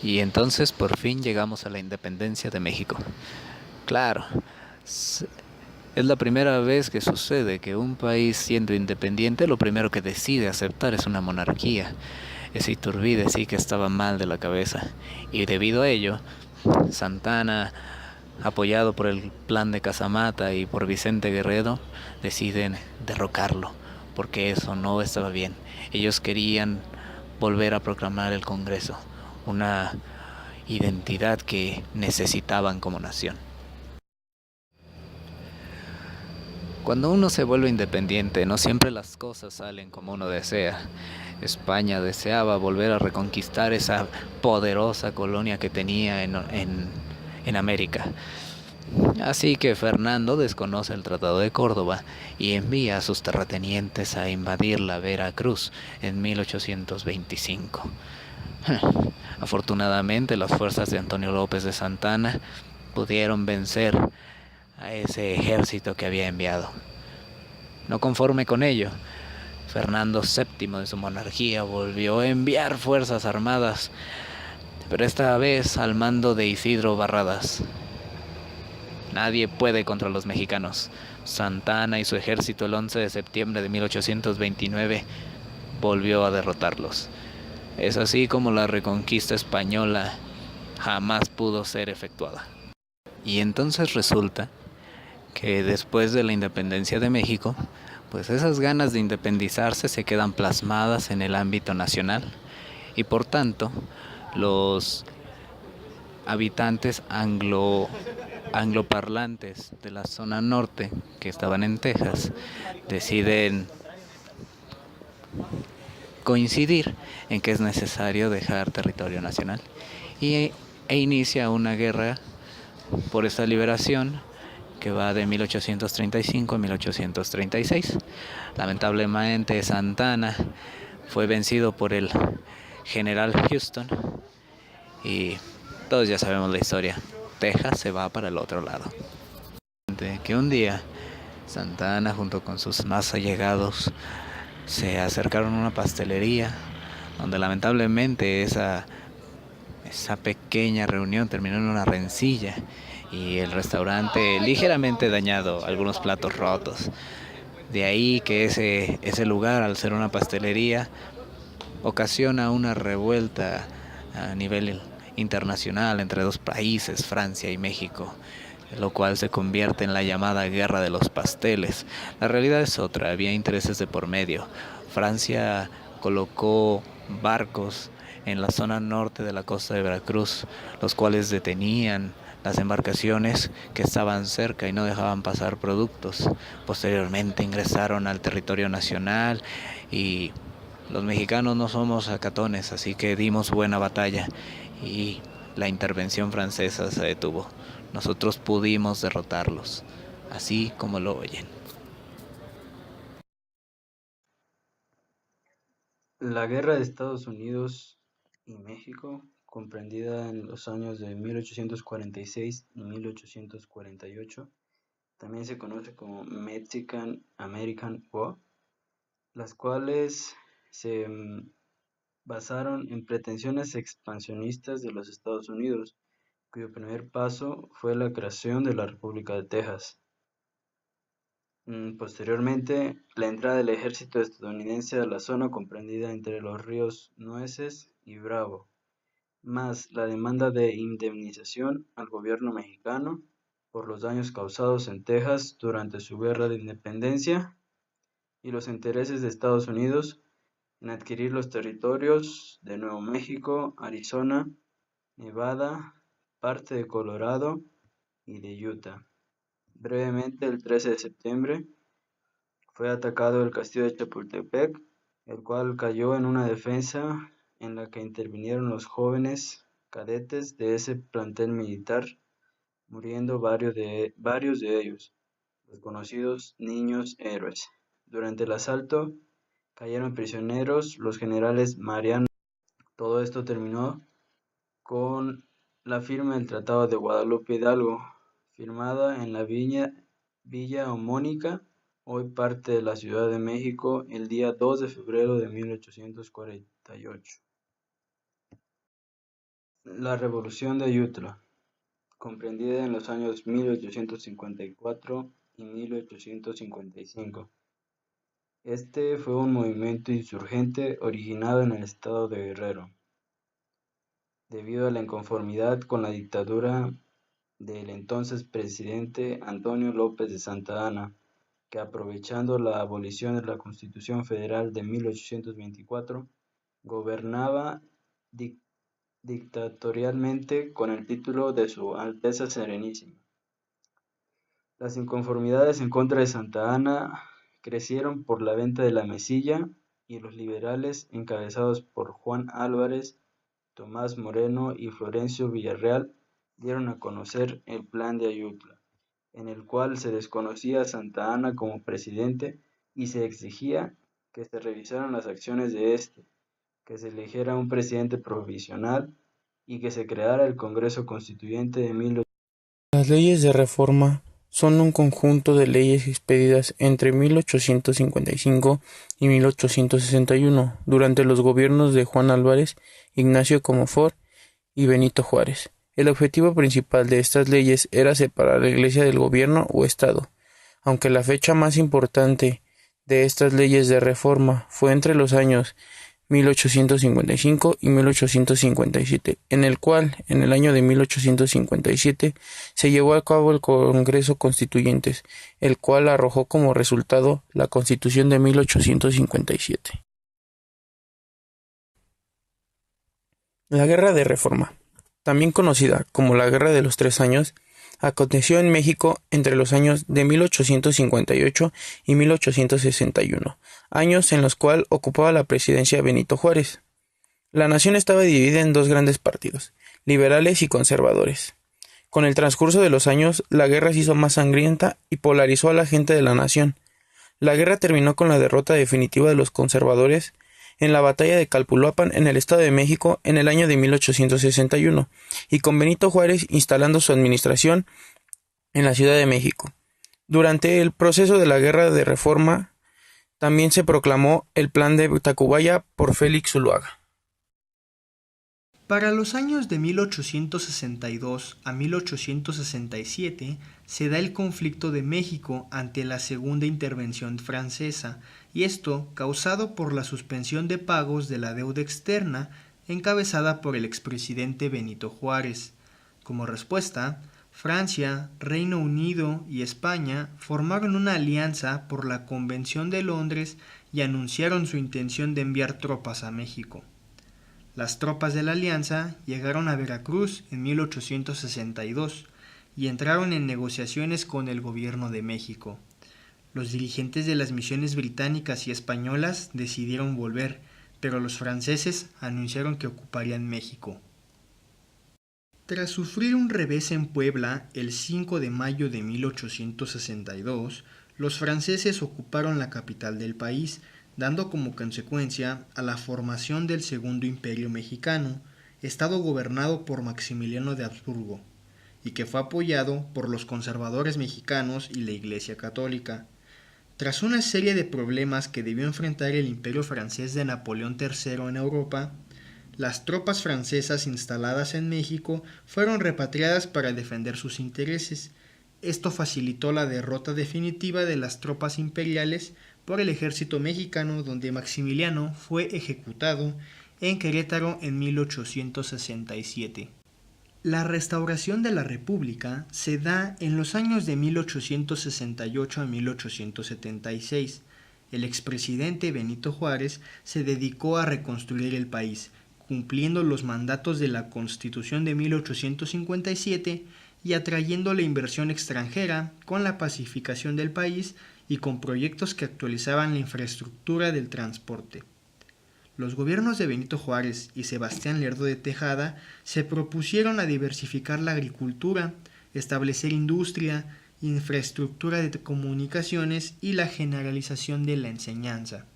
Y entonces por fin llegamos a la independencia de México. Claro, es la primera vez que sucede que un país siendo independiente lo primero que decide aceptar es una monarquía. Ese Iturbide sí que estaba mal de la cabeza. Y debido a ello, Santana, apoyado por el plan de Casamata y por Vicente Guerrero, deciden derrocarlo, porque eso no estaba bien. Ellos querían volver a proclamar el Congreso, una identidad que necesitaban como nación. Cuando uno se vuelve independiente, no siempre las cosas salen como uno desea. España deseaba volver a reconquistar esa poderosa colonia que tenía en América. Así que Fernando desconoce el Tratado de Córdoba y envía a sus terratenientes a invadir la Veracruz en 1825. Afortunadamente, las fuerzas de Antonio López de Santana pudieron vencer a ese ejército que había enviado. No conforme con ello, Fernando VII de su monarquía volvió a enviar fuerzas armadas, pero esta vez al mando de Isidro Barradas. Nadie puede contra los mexicanos. Santana y su ejército el 11 de septiembre de 1829 volvió a derrotarlos. Es así como la reconquista española jamás pudo ser efectuada. Y entonces resulta que después de la independencia de México, pues esas ganas de independizarse se quedan plasmadas en el ámbito nacional y por tanto los habitantes angloparlantes de la zona norte que estaban en Texas deciden coincidir en que es necesario dejar territorio nacional e inicia una guerra por esta liberación que va de 1835 a 1836. Lamentablemente Santana fue vencido por el general Houston y todos ya sabemos la historia. Texas se va para el otro lado. Que un día Santana junto con sus más allegados se acercaron a una pastelería donde lamentablemente esa pequeña reunión terminó en una rencilla y el restaurante ligeramente dañado, algunos platos rotos. De ahí que ese lugar, al ser una pastelería, ocasiona una revuelta a nivel internacional entre dos países, Francia y México, lo cual se convierte en la llamada Guerra de los Pasteles. La realidad es otra, había intereses de por medio. Francia colocó barcos en la zona norte de la costa de Veracruz, los cuales detenían las embarcaciones que estaban cerca y no dejaban pasar productos. Posteriormente ingresaron al territorio nacional y los mexicanos no somos acatones, así que dimos buena batalla y la intervención francesa se detuvo. Nosotros pudimos derrotarlos, así como lo oyen. La Guerra de Estados Unidos y México, comprendida en los años de 1846 y 1848, también se conoce como Mexican-American War, las cuales se basaron en pretensiones expansionistas de los Estados Unidos, cuyo primer paso fue la creación de la República de Texas. Posteriormente, la entrada del ejército estadounidense a la zona comprendida entre los ríos Nueces y Bravo, más la demanda de indemnización al gobierno mexicano por los daños causados en Texas durante su guerra de independencia y los intereses de Estados Unidos en adquirir los territorios de Nuevo México, Arizona, Nevada, parte de Colorado y de Utah. Brevemente, el 13 de septiembre fue atacado el castillo de Chapultepec, el cual cayó en una defensa en la que intervinieron los jóvenes cadetes de ese plantel militar, muriendo varios de ellos, los conocidos niños héroes. Durante el asalto cayeron prisioneros los generales Mariano. Todo esto terminó con la firma del Tratado de Guadalupe Hidalgo, firmada en la villa homónica, hoy parte de la Ciudad de México, el día 2 de febrero de 1848. La Revolución de Ayutla, comprendida en los años 1854 y 1855. Este fue un movimiento insurgente originado en el estado de Guerrero, debido a la inconformidad con la dictadura del entonces presidente Antonio López de Santa Anna, que aprovechando la abolición de la Constitución Federal de 1824, gobernaba dictatorialmente con el título de Su Alteza Serenísima. Las inconformidades en contra de Santa Anna crecieron por la venta de la mesilla y los liberales, encabezados por Juan Álvarez, Tomás Moreno y Florencio Villarreal, dieron a conocer el Plan de Ayutla, en el cual se desconocía a Santa Anna como presidente y se exigía que se revisaran las acciones de este, que se eligiera un presidente provisional y que se creara el Congreso Constituyente de 1800. Las leyes de reforma son un conjunto de leyes expedidas entre 1855 y 1861 durante los gobiernos de Juan Álvarez, Ignacio Comonfort y Benito Juárez. El objetivo principal de estas leyes era separar a la Iglesia del gobierno o Estado, aunque la fecha más importante de estas leyes de reforma fue entre los años 1855 y 1857, en el cual, en el año de 1857, se llevó a cabo el Congreso Constituyentes, el cual arrojó como resultado la Constitución de 1857. La Guerra de Reforma, también conocida como la Guerra de los 3 Años, aconteció en México entre los años de 1858 y 1861, años en los cuales ocupaba la presidencia Benito Juárez. La nación estaba dividida en dos grandes partidos, liberales y conservadores. Con el transcurso de los años, la guerra se hizo más sangrienta y polarizó a la gente de la nación. La guerra terminó con la derrota definitiva de los conservadores en la batalla de Calpulalpan en el Estado de México en el año de 1861, y con Benito Juárez instalando su administración en la Ciudad de México. Durante el proceso de la Guerra de Reforma, también se proclamó el Plan de Tacubaya por Félix Zuluaga. Para los años de 1862 a 1867 se da el conflicto de México ante la segunda intervención francesa, y esto causado por la suspensión de pagos de la deuda externa encabezada por el expresidente Benito Juárez. Como respuesta, Francia, Reino Unido y España formaron una alianza por la Convención de Londres y anunciaron su intención de enviar tropas a México. Las tropas de la alianza llegaron a Veracruz en 1862 y entraron en negociaciones con el gobierno de México. Los dirigentes de las misiones británicas y españolas decidieron volver, pero los franceses anunciaron que ocuparían México. Tras sufrir un revés en Puebla el 5 de mayo de 1862, los franceses ocuparon la capital del país, dando como consecuencia a la formación del Segundo Imperio Mexicano, estado gobernado por Maximiliano de Habsburgo, y que fue apoyado por los conservadores mexicanos y la Iglesia Católica. Tras una serie de problemas que debió enfrentar el Imperio francés de Napoleón III en Europa, las tropas francesas instaladas en México fueron repatriadas para defender sus intereses. Esto facilitó la derrota definitiva de las tropas imperiales por el ejército mexicano, donde Maximiliano fue ejecutado en Querétaro en 1867. La restauración de la República se da en los años de 1868 a 1876. El expresidente Benito Juárez se dedicó a reconstruir el país, cumpliendo los mandatos de la Constitución de 1857 y atrayendo la inversión extranjera con la pacificación del país y con proyectos que actualizaban la infraestructura del transporte. Los gobiernos de Benito Juárez y Sebastián Lerdo de Tejada se propusieron a diversificar la agricultura, establecer industria, infraestructura de comunicaciones y la generalización de la enseñanza.